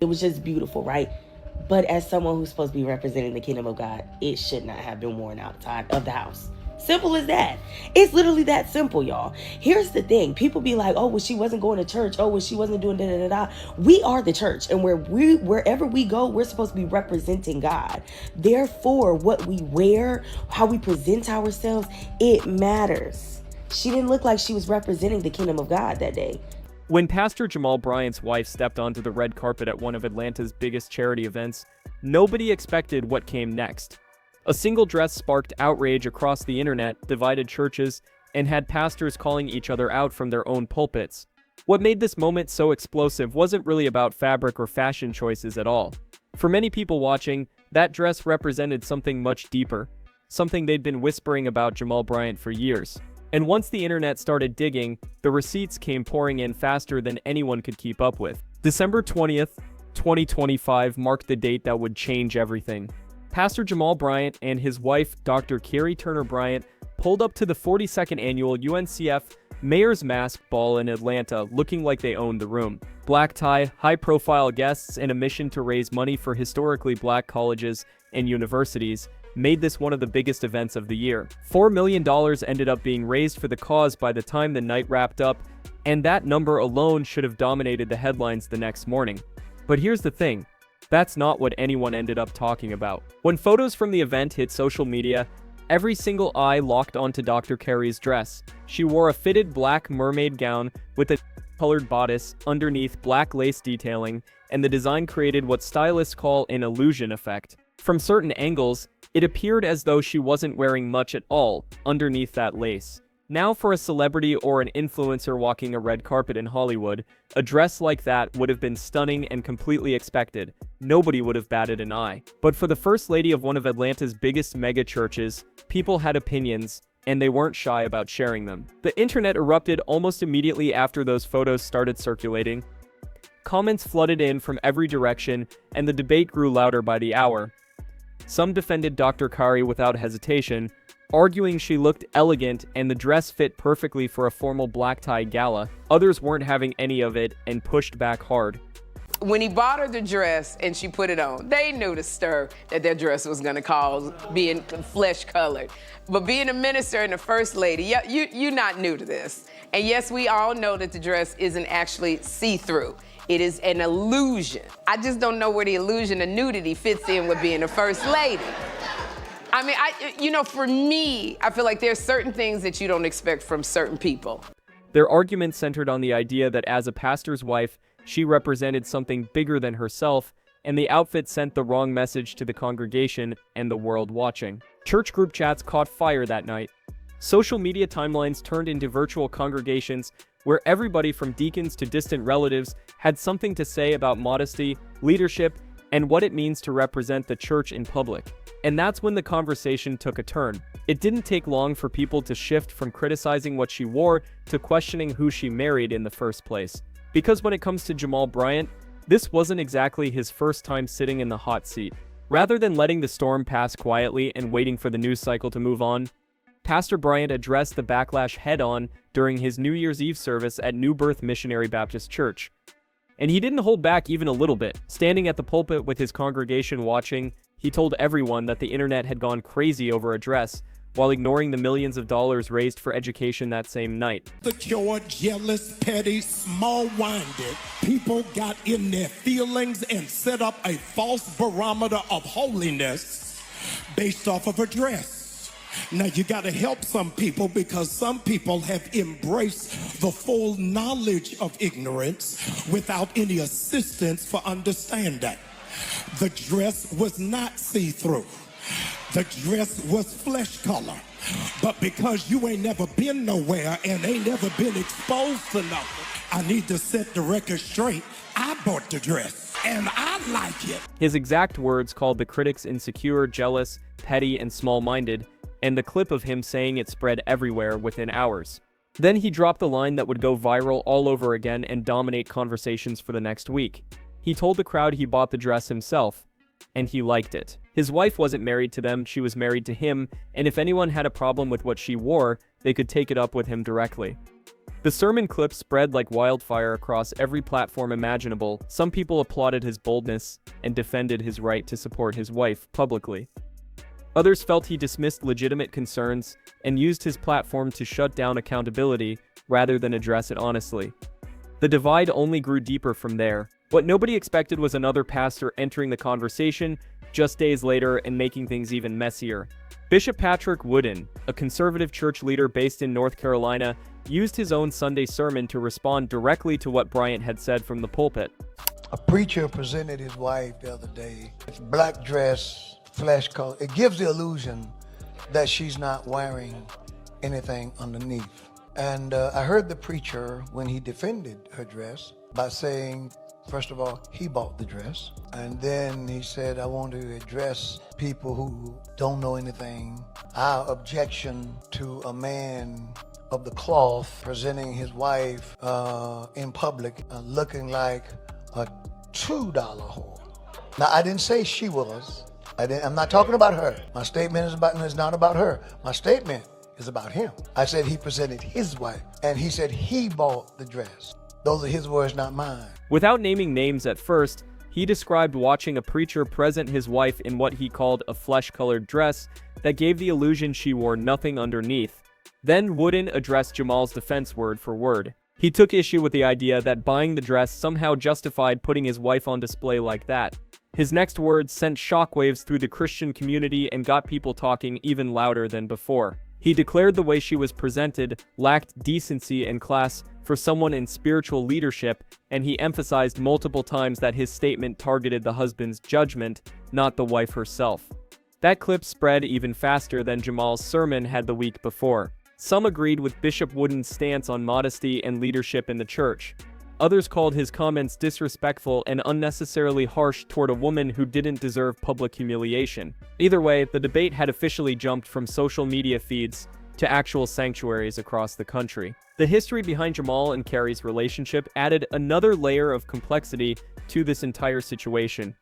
It was just beautiful, right? But as someone who's supposed to be representing the kingdom of God, it should not have been worn outside of the house. Simple as that. It's literally that simple, y'all. Here's the thing. People be like, oh, well, she wasn't going to church. Oh, well, she wasn't doing da-da-da-da. We are the church. And wherever we go, we're supposed to be representing God. Therefore, what we wear, how we present ourselves, it matters. She didn't look like she was representing the kingdom of God that day. When Pastor Jamal Bryant's wife stepped onto the red carpet at one of Atlanta's biggest charity events, nobody expected what came next. A single dress sparked outrage across the internet, divided churches, and had pastors calling each other out from their own pulpits. What made this moment so explosive wasn't really about fabric or fashion choices at all. For many people watching, that dress represented something much deeper, something they'd been whispering about Jamal Bryant for years. And once the internet started digging, the receipts came pouring in faster than anyone could keep up with. December 20th, 2025 marked the date that would change everything. Pastor Jamal Bryant and his wife, Dr. Karri Turner Bryant, pulled up to the 42nd annual UNCF Mayor's Mask Ball in Atlanta looking like they owned the room. Black tie, high-profile guests, and a mission to raise money for historically black colleges and universities made this one of the biggest events of the year. $4 million ended up being raised for the cause by the time the night wrapped up, and that number alone should have dominated the headlines the next morning. But here's the thing, that's not what anyone ended up talking about. When photos from the event hit social media, every single eye locked onto Dr. Karri's dress. She wore a fitted black mermaid gown with a colored bodice underneath black lace detailing, and the design created what stylists call an illusion effect. From certain angles, it appeared as though she wasn't wearing much at all underneath that lace. Now for a celebrity or an influencer walking a red carpet in Hollywood, a dress like that would have been stunning and completely expected. Nobody would have batted an eye. But for the first lady of one of Atlanta's biggest mega churches, people had opinions, and they weren't shy about sharing them. The internet erupted almost immediately after those photos started circulating. Comments flooded in from every direction, and the debate grew louder by the hour. Some defended Dr. Karri without hesitation, arguing she looked elegant and the dress fit perfectly for a formal black tie gala. Others weren't having any of it and pushed back hard. When he bought her the dress and she put it on, they knew the stir that their dress was gonna cause, being flesh colored. But being a minister and a first lady, yeah, you're not new to this. And yes, we all know that the dress isn't actually see-through. It is an illusion. I just don't know where the illusion of nudity fits in with being a first lady. I mean, for me, I feel like there's certain things that you don't expect from certain people. Their argument centered on the idea that as a pastor's wife, she represented something bigger than herself, and the outfit sent the wrong message to the congregation and the world watching. Church group chats caught fire that night. Social media timelines turned into virtual congregations where everybody from deacons to distant relatives had something to say about modesty, leadership, and what it means to represent the church in public. And that's when the conversation took a turn. It didn't take long for people to shift from criticizing what she wore to questioning who she married in the first place. Because when it comes to Jamal Bryant, this wasn't exactly his first time sitting in the hot seat. Rather than letting the storm pass quietly and waiting for the news cycle to move on, Pastor Bryant addressed the backlash head-on during his New Year's Eve service at New Birth Missionary Baptist Church. And he didn't hold back even a little bit. Standing at the pulpit with his congregation watching, he told everyone that the internet had gone crazy over a dress, while ignoring the millions of dollars raised for education that same night. Secure, jealous, petty, small-minded people got in their feelings and set up a false barometer of holiness based off of a dress. Now you got to help some people because some people have embraced the full knowledge of ignorance without any assistance for understanding. The dress was not see-through. The dress was flesh color. But because you ain't never been nowhere and ain't never been exposed to nothing, I need to set the record straight. I bought the dress and I like it. His exact words called the critics insecure, jealous, petty, and small-minded, and the clip of him saying it spread everywhere within hours. Then he dropped the line that would go viral all over again and dominate conversations for the next week. He told the crowd he bought the dress himself, and he liked it. His wife wasn't married to them, she was married to him, and if anyone had a problem with what she wore, they could take it up with him directly. The sermon clip spread like wildfire across every platform imaginable. Some people applauded his boldness and defended his right to support his wife publicly. Others felt he dismissed legitimate concerns and used his platform to shut down accountability rather than address it honestly. The divide only grew deeper from there. What nobody expected was another pastor entering the conversation just days later and making things even messier. Bishop Patrick Wooden, a conservative church leader based in North Carolina, used his own Sunday sermon to respond directly to what Bryant had said from the pulpit. A preacher presented his wife the other day. It's black dress, flesh color. It gives the illusion that she's not wearing anything underneath. And I heard the preacher, when he defended her dress, by saying, first of all, he bought the dress. And then he said, I want to address people who don't know anything. Our objection to a man of the cloth presenting his wife in public looking like a $2 whore. Now, I didn't say she was. I'm not talking about her. My statement is not about her. My statement is about him. I said he presented his wife, and he said he bought the dress. Those are his words, not mine. Without naming names at first, he described watching a preacher present his wife in what he called a flesh-colored dress that gave the illusion she wore nothing underneath. Then Wooden addressed Jamal's defense word for word. He took issue with the idea that buying the dress somehow justified putting his wife on display like that. His next words sent shockwaves through the Christian community and got people talking even louder than before. He declared the way she was presented lacked decency and class for someone in spiritual leadership, and he emphasized multiple times that his statement targeted the husband's judgment, not the wife herself. That clip spread even faster than Jamal's sermon had the week before. Some agreed with Bishop Wooden's stance on modesty and leadership in the church. Others called his comments disrespectful and unnecessarily harsh toward a woman who didn't deserve public humiliation. Either way, the debate had officially jumped from social media feeds to actual sanctuaries across the country. The history behind Jamal and Karri's relationship added another layer of complexity to this entire situation.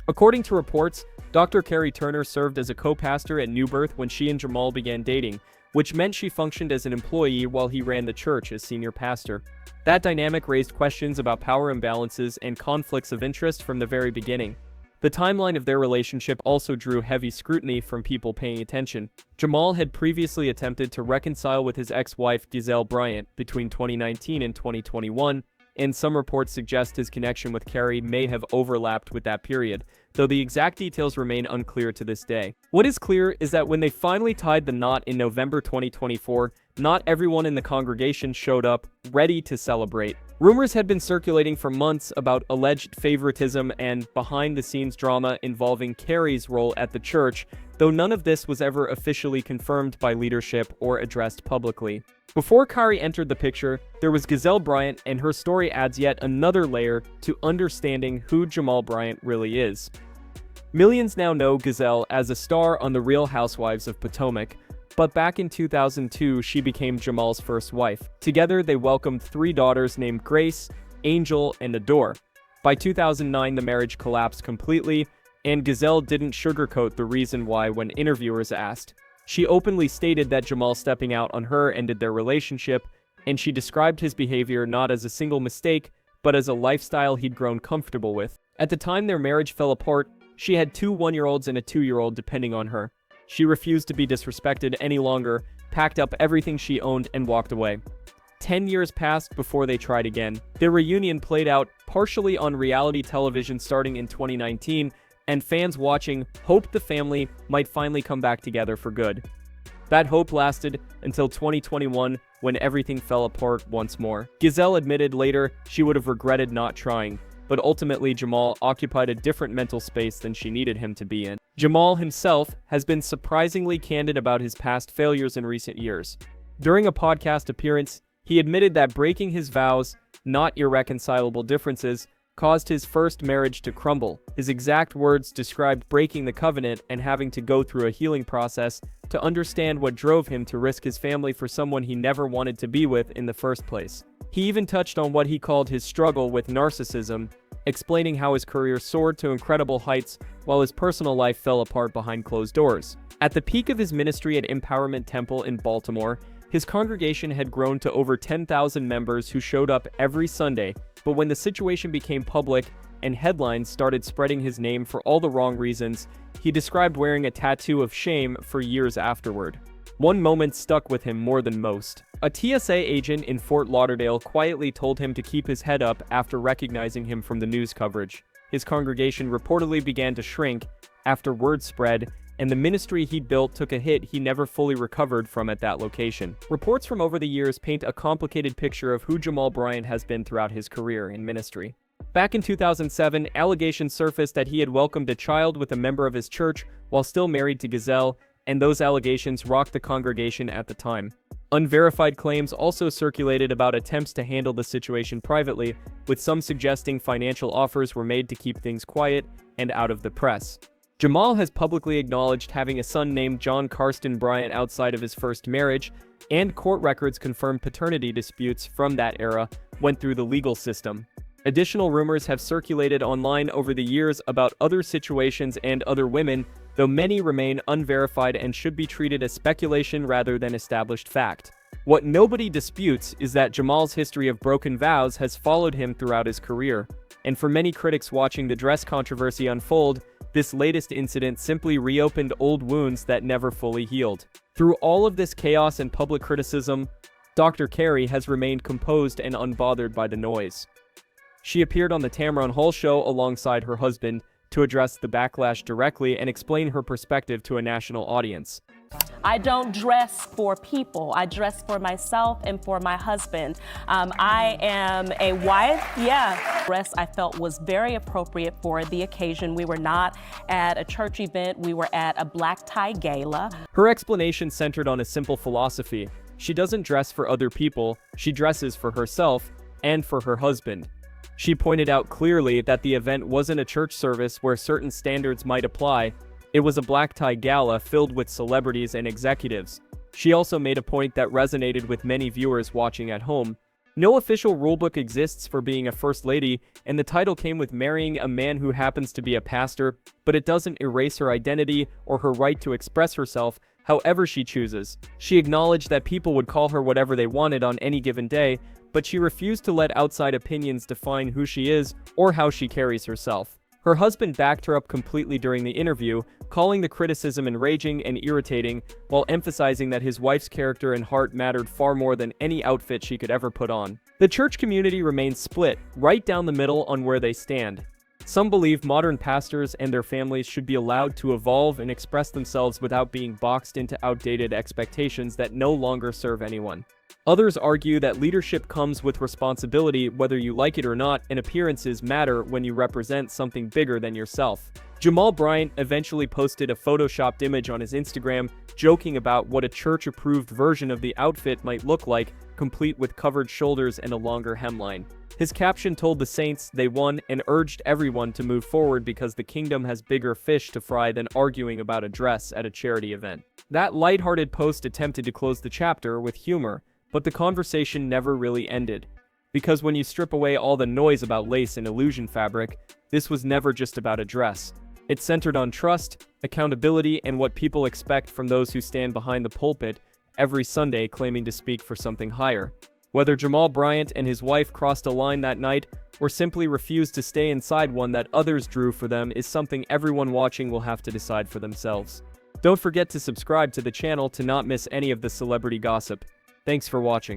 According to reports, Dr. Karri Turner served as a co-pastor at New Birth when she and Jamal began dating, which meant she functioned as an employee while he ran the church as senior pastor. That dynamic raised questions about power imbalances and conflicts of interest from the very beginning. The timeline of their relationship also drew heavy scrutiny from people paying attention. Jamal had previously attempted to reconcile with his ex-wife Jamal Bryant between 2019 and 2021, and some reports suggest his connection with Karri may have overlapped with that period, though the exact details remain unclear to this day. What is clear is that when they finally tied the knot in November 2024, not everyone in the congregation showed up, ready to celebrate. Rumors had been circulating for months about alleged favoritism and behind-the-scenes drama involving Karri's role at the church, though none of this was ever officially confirmed by leadership or addressed publicly. Before Karri entered the picture, there was Jamal Bryant, and her story adds yet another layer to understanding who Jamal Bryant really is. Millions now know Jamal as a star on The Real Housewives of Potomac, but back in 2002, she became Jamal's first wife. Together, they welcomed 3 daughters named Grace, Angel, and Adore. By 2009, the marriage collapsed completely, and Jamal didn't sugarcoat the reason why when interviewers asked. She openly stated that Jamal stepping out on her ended their relationship, and she described his behavior not as a single mistake, but as a lifestyle he'd grown comfortable with. At the time their marriage fell apart, she had 2 one-year-olds and a 2-year-old depending on her. She refused to be disrespected any longer, packed up everything she owned, and walked away. 10 years passed before they tried again. Their reunion played out partially on reality television starting in 2019, and fans watching hoped the family might finally come back together for good. That hope lasted until 2021, when everything fell apart once more. Jamal admitted later she would have regretted not trying, but ultimately Jamal occupied a different mental space than she needed him to be in. Jamal himself has been surprisingly candid about his past failures in recent years. During a podcast appearance, he admitted that breaking his vows, not irreconcilable differences, caused his first marriage to crumble. His exact words described breaking the covenant and having to go through a healing process to understand what drove him to risk his family for someone he never wanted to be with in the first place. He even touched on what he called his struggle with narcissism, explaining how his career soared to incredible heights while his personal life fell apart behind closed doors. At the peak of his ministry at Empowerment Temple in Baltimore, His congregation had grown to over 10,000 members who showed up every Sunday, but when the situation became public and headlines started spreading his name for all the wrong reasons, he described wearing a tattoo of shame for years afterward. One moment stuck with him more than most. A TSA agent in Fort Lauderdale quietly told him to keep his head up after recognizing him from the news coverage. His congregation reportedly began to shrink after word spread, and the ministry he'd built took a hit he never fully recovered from at that location. Reports from over the years paint a complicated picture of who Jamal Bryant has been throughout his career in ministry. Back in 2007, allegations surfaced that he had welcomed a child with a member of his church while still married to Gazelle, and those allegations rocked the congregation at the time. Unverified claims also circulated about attempts to handle the situation privately, with some suggesting financial offers were made to keep things quiet and out of the press. Jamal has publicly acknowledged having a son named John Karsten Bryant outside of his first marriage, and court records confirm paternity disputes from that era went through the legal system. Additional rumors have circulated online over the years about other situations and other women, though many remain unverified and should be treated as speculation rather than established fact. What nobody disputes is that Jamal's history of broken vows has followed him throughout his career, and for many critics watching the dress controversy unfold, this latest incident simply reopened old wounds that never fully healed. Through all of this chaos and public criticism, Dr. Karri has remained composed and unbothered by the noise. She appeared on the Tamron Hall show alongside her husband to address the backlash directly and explain her perspective to a national audience. I don't dress for people. I dress for myself and for my husband. I am a wife. Dress I felt was very appropriate for the occasion. We were not at a church event. We were at a black tie gala. Her explanation centered on a simple philosophy. She doesn't dress for other people. She dresses for herself and for her husband. She pointed out clearly that the event wasn't a church service where certain standards might apply. It was a black tie gala filled with celebrities and executives. She also made a point that resonated with many viewers watching at home. No official rulebook exists for being a first lady, and the title came with marrying a man who happens to be a pastor, but it doesn't erase her identity or her right to express herself however she chooses. She acknowledged that people would call her whatever they wanted on any given day, but she refused to let outside opinions define who she is or how she carries herself. Her husband backed her up completely during the interview, calling the criticism enraging and irritating, while emphasizing that his wife's character and heart mattered far more than any outfit she could ever put on. The church community remains split, right down the middle on where they stand. Some believe modern pastors and their families should be allowed to evolve and express themselves without being boxed into outdated expectations that no longer serve anyone. Others argue that leadership comes with responsibility whether you like it or not, and appearances matter when you represent something bigger than yourself. Jamal Bryant eventually posted a photoshopped image on his Instagram, joking about what a church-approved version of the outfit might look like, complete with covered shoulders and a longer hemline. His caption told the saints they won and urged everyone to move forward because the kingdom has bigger fish to fry than arguing about a dress at a charity event. That lighthearted post attempted to close the chapter with humor, but the conversation never really ended. Because when you strip away all the noise about lace and illusion fabric, this was never just about a dress. It centered on trust, accountability, and what people expect from those who stand behind the pulpit every Sunday claiming to speak for something higher. Whether Jamal Bryant and his wife crossed a line that night or simply refused to stay inside one that others drew for them is something everyone watching will have to decide for themselves. Don't forget to subscribe to the channel to not miss any of the celebrity gossip. Thanks for watching.